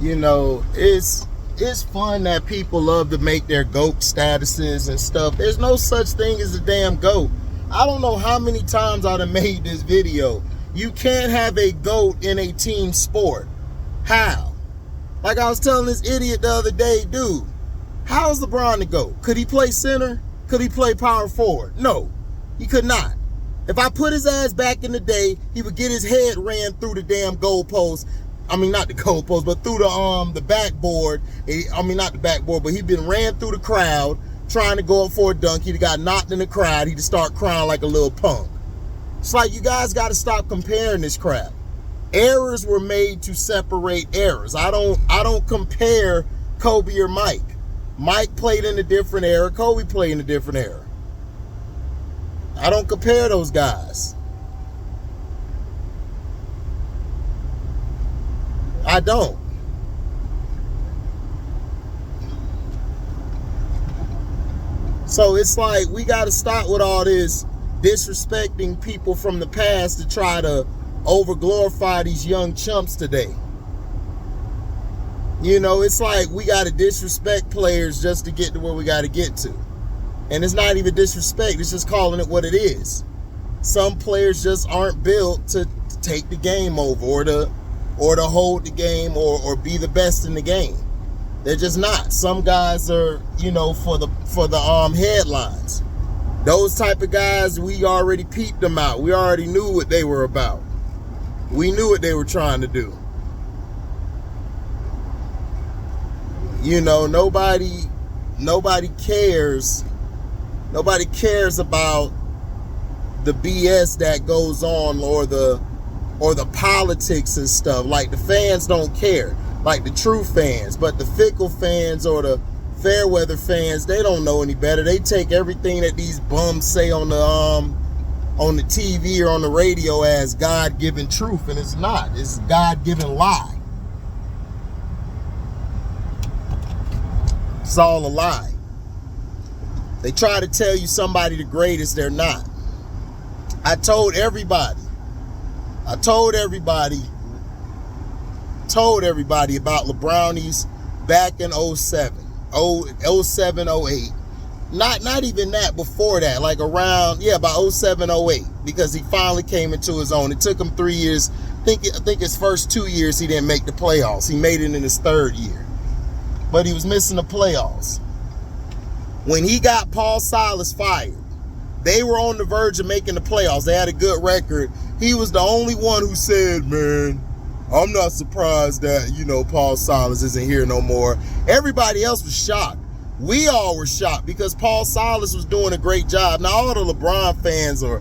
You know, it's fun that people love to make their GOAT statuses and stuff. There's no such thing as a damn GOAT. I don't know how many times I'd have made this video. You can't have a GOAT in a team sport. How? Like I was telling this idiot the other day, dude, how is LeBron the GOAT? Could he play center? Could he play power forward? No, he could not. If I put his ass back in the day, he would get his head ran through the damn goalpost. I mean, not the goalpost, but through the backboard. I mean, not the backboard, but he'd been ran through the crowd trying to go up for a dunk. He'd got knocked in the crowd. He'd just start crying like a little punk. It's like, you guys got to stop comparing this crap. Errors were made to separate errors. I don't compare Kobe or Mike. Mike played in a different era. Kobe played in a different era. I don't compare those guys. I don't. So it's like, we got to stop with all this disrespecting people from the past to try to over-glorify these young chumps today. You know, it's like we got to disrespect players just to get to where we got to get to. And it's not even disrespect, it's just calling it what it is. Some players just aren't built to take the game over or to hold the game or be the best in the game. They're just not. Some guys are, you know, for the headlines. Those type of guys, we already peeped them out. We already knew what they were about. We knew what they were trying to do. You know, nobody cares. Nobody cares about the BS that goes on or the politics and stuff. Like, the fans don't care. Like the true fans. But the fickle fans or the fair weather fans, they don't know any better. They take everything that these bums say on the TV or on the radio as God-given truth, and it's not. It's God-given lie. It's all a lie. They try to tell you somebody the greatest, they're not. I told everybody about LeBronies back in 07, 08. Not even that, before that, like around, about 07, 08, because he finally came into his own. It took him 3 years. I think his first 2 years he didn't make the playoffs. He made it in his third year, but he was missing the playoffs. When he got Paul Silas fired, they were on the verge of making the playoffs. They had a good record. He was the only one who said, man, I'm not surprised that, you know, Paul Silas isn't here no more. Everybody else was shocked. We all were shocked because Paul Silas was doing a great job. Now, all the LeBron fans or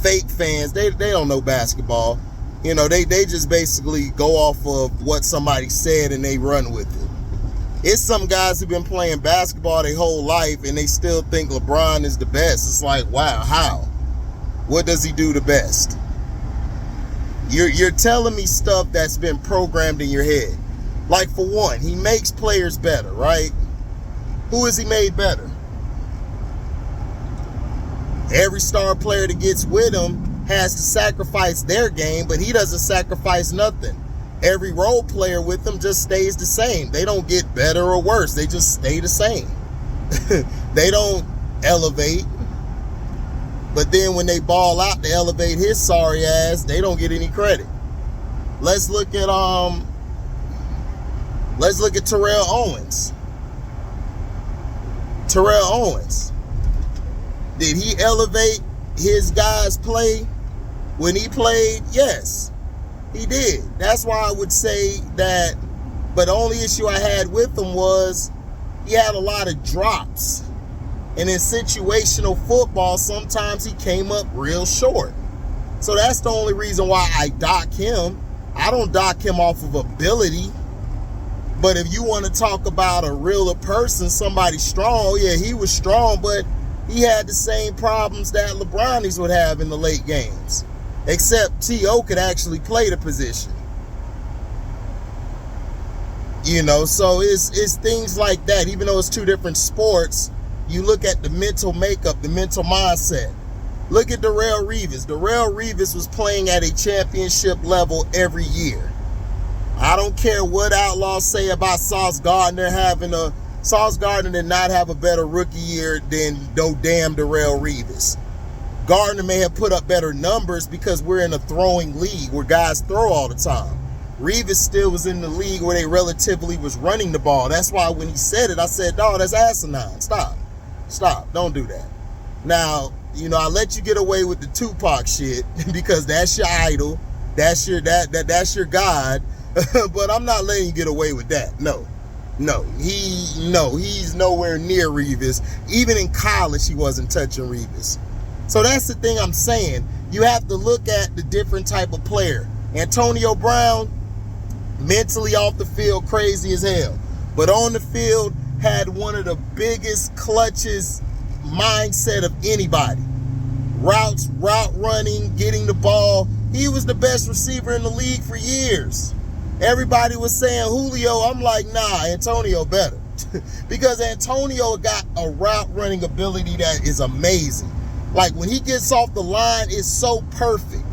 fake fans, they don't know basketball. You know, they just basically go off of what somebody said and they run with it. It's some guys who've been playing basketball their whole life and they still think LeBron is the best. It's like, wow, how? What does he do the best? You're telling me stuff that's been programmed in your head. Like, for one, he makes players better, right? Who has he made better? Every star player that gets with him has to sacrifice their game, but he doesn't sacrifice nothing. Every role player with him just stays the same. They don't get better or worse. They just stay the same. They don't elevate. But then when they ball out to elevate his sorry ass, they don't get any credit. Let's look at Terrell Owens. Terrell Owens. Did he elevate his guys' play when he played? Yes, he did. That's why I would say that. But the only issue I had with him was he had a lot of drops. And in situational football, sometimes he came up real short. So that's the only reason why I dock him. I don't dock him off of ability. But if you want to talk about a realer person, somebody strong, yeah, he was strong, but he had the same problems that LeBronies would have in the late games. Except T.O. could actually play the position. You know, so it's things like that. Even though it's two different sports, you look at the mental makeup, the mental mindset. Look at Darrelle Revis. Darrelle Revis was playing at a championship level every year. All I don't care what outlaws say about Sauce Gardner Sauce Gardner did not have a better rookie year than no damn Darrelle Revis. Gardner may have put up better numbers because we're in a throwing league where guys throw all the time. Revis still was in the league where they relatively was running the ball. That's why when he said it, I said, dog, that's asinine. Stop. Don't do that. Now, you know, I let you get away with the Tupac shit because that's your idol. That's your God. But I'm not letting you get away with that. No. He's nowhere near Revis. Even in college, he wasn't touching Revis. So that's the thing I'm saying. You have to look at the different type of player. Antonio Brown, mentally off the field, crazy as hell. But on the field, had one of the biggest clutches mindset of anybody. Route running, getting the ball. He was the best receiver in the league for years. Everybody was saying Julio. I'm like, nah, Antonio better. Because Antonio got a route running ability that is amazing. Like when he gets off the line, it's so perfect.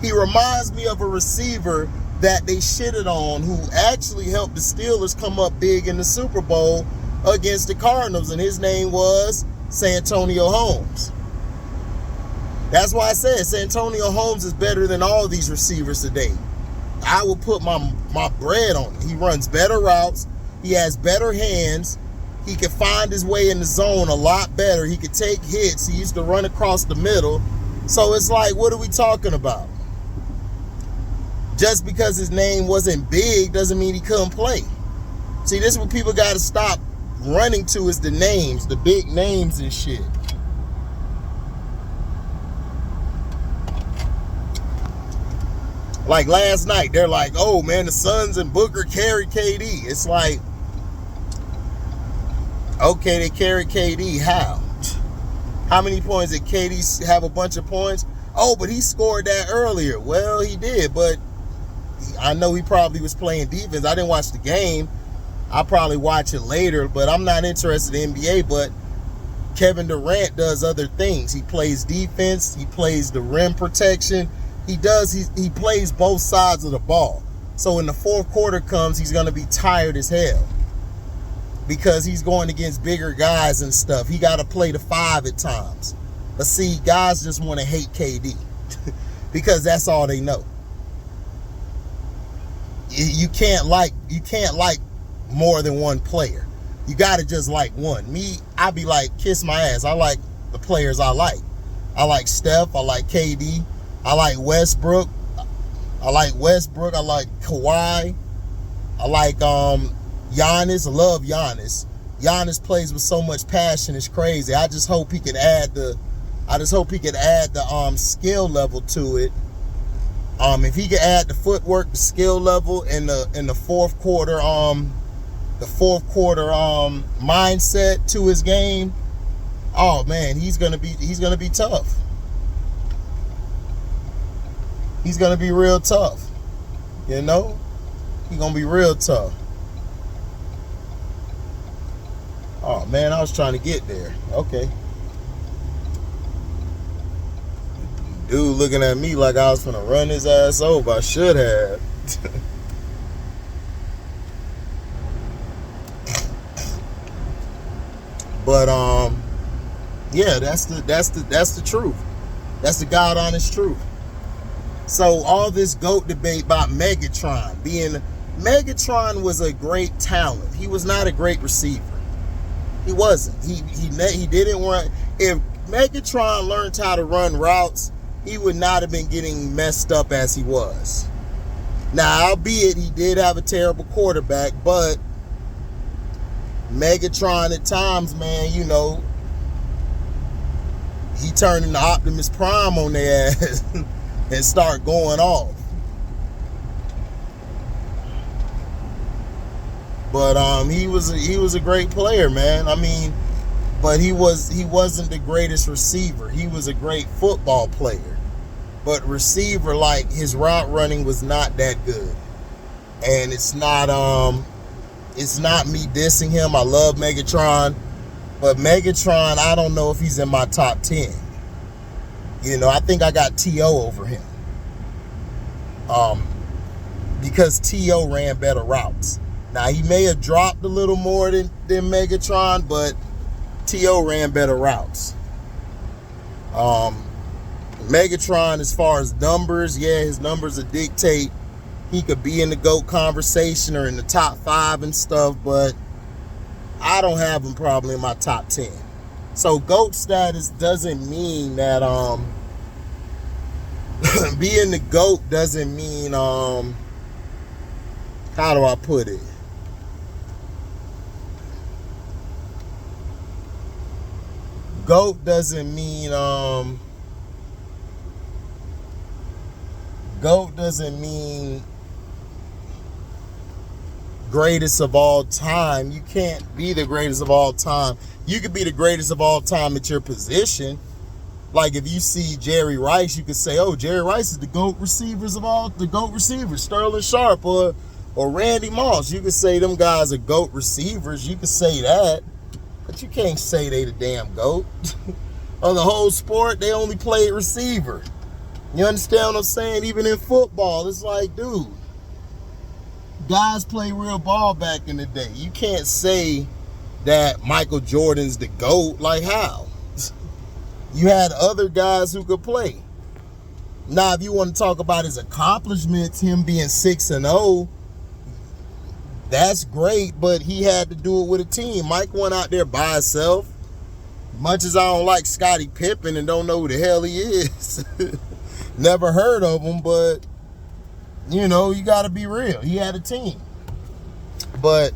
He reminds me of a receiver that they shitted on who actually helped the Steelers come up big in the Super Bowl against the Cardinals, and his name was Santonio Holmes. That's why I said Santonio Holmes is better than all these receivers today. I will put my bread on it. He runs better routes. He has better hands. He can find his way in the zone a lot better. He could take hits. He used to run across the middle. So it's like, what are we talking about? Just because his name wasn't big doesn't mean he couldn't play. See, this is what people got to stop running to, is the names, the big names and shit. Like last night, they're like, oh man, the Suns and Booker carried KD. It's like, okay, they carried KD. How? How many points did KD have? A bunch of points? Oh, but he scored that earlier. Well, he did, but I know he probably was playing defense. I didn't watch the game. I'll probably watch it later, but I'm not interested in NBA. But Kevin Durant does other things. He plays defense. He plays the rim protection. He plays both sides of the ball. So when the fourth quarter comes, he's going to be tired as hell because he's going against bigger guys and stuff. He got to play the 5 at times. But see, guys just want to hate KD because that's all they know. You can't like more than one player. You got to just like one. Me, I be like, kiss my ass. I like the players I like. I like Steph. I like KD. I like Westbrook. I like Kawhi. I like Giannis. I love Giannis. Giannis plays with so much passion. It's crazy. I just hope he can add the skill level to it. If he can add the footwork, the skill level, and the fourth quarter mindset to his game, oh man, he's gonna be tough. He's gonna be real tough. You know, he's gonna be real tough. Oh man, I was trying to get there. Okay. Dude looking at me like I was gonna run his ass over. I should have. But yeah, that's the truth. That's the God honest truth. So all this GOAT debate about Megatron was a great talent. He was not a great receiver. He wasn't. He didn't run. If Megatron learned how to run routes, he would not have been getting messed up as he was. Now, albeit he did have a terrible quarterback, but Megatron at times, man, you know, he turned into Optimus Prime on their ass and start going off. But he was a great player, man. I mean, but he wasn't the greatest receiver. He was a great football player. But receiver, like, his route running was not that good. And it's not me dissing him. I love Megatron. But Megatron, I don't know if he's in my top 10. You know, I think I got T.O. over him. because T.O. ran better routes. Now, he may have dropped a little more than Megatron, but T.O. ran better routes. Megatron, as far as numbers, yeah, his numbers will dictate he could be in the GOAT conversation or in the top 5 and stuff, but I don't have him probably in my top 10. So GOAT status doesn't mean that being the GOAT doesn't mean how do I put it? GOAT doesn't mean GOAT doesn't mean greatest of all time. You can't be the greatest of all time. You could be the greatest of all time at your position. Like if you see Jerry Rice, you could say, oh, Jerry Rice is the GOAT receivers of all, the GOAT receivers, Sterling Sharp or Randy Moss. You could say them guys are GOAT receivers. You could say that, but you can't say they the damn GOAT. On the whole sport, they only played receiver. You understand what I'm saying? Even in football, it's like, dude, guys play real ball back in the day. You can't say that Michael Jordan's the GOAT. Like, how? You had other guys who could play. Now, if you want to talk about his accomplishments, him being 6-0, that's great, but he had to do it with a team. Mike went out there by himself. Much as I don't like Scottie Pippen and don't know who the hell he is. Never heard of him, but, you know, you got to be real. He had a team. But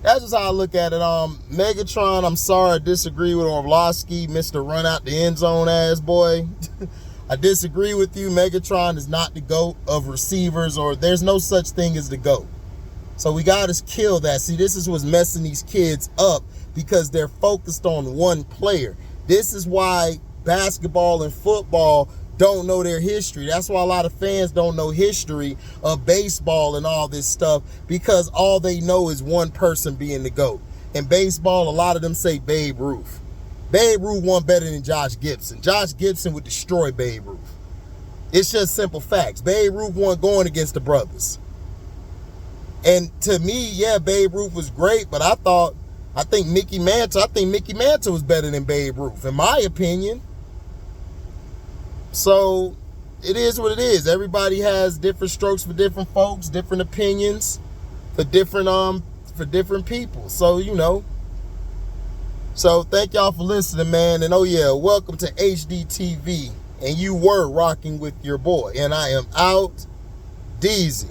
that's just how I look at it. Megatron, I'm sorry, I disagree with Orlovsky, Mr. Run Out the End Zone ass boy. I disagree with you. Megatron is not the GOAT of receivers, or there's no such thing as the GOAT. So we got to kill that. See, this is what's messing these kids up because they're focused on one player. This is why basketball and football don't know their history. That's why a lot of fans don't know history of baseball and all this stuff, because all they know is one person being the GOAT. In baseball, a lot of them say Babe Ruth. Babe Ruth won better than Josh Gibson. Josh Gibson would destroy Babe Ruth. It's just simple facts. Babe Ruth won going against the brothers. And to me, yeah, Babe Ruth was great, but I think Mickey Mantle was better than Babe Ruth, in my opinion. So it is what it is. Everybody has different strokes for different folks, different opinions for different people. So, you know. So thank y'all for listening, man. And oh yeah, welcome to HDiiTV. And you were rocking with your boy. And I am out. Deezy.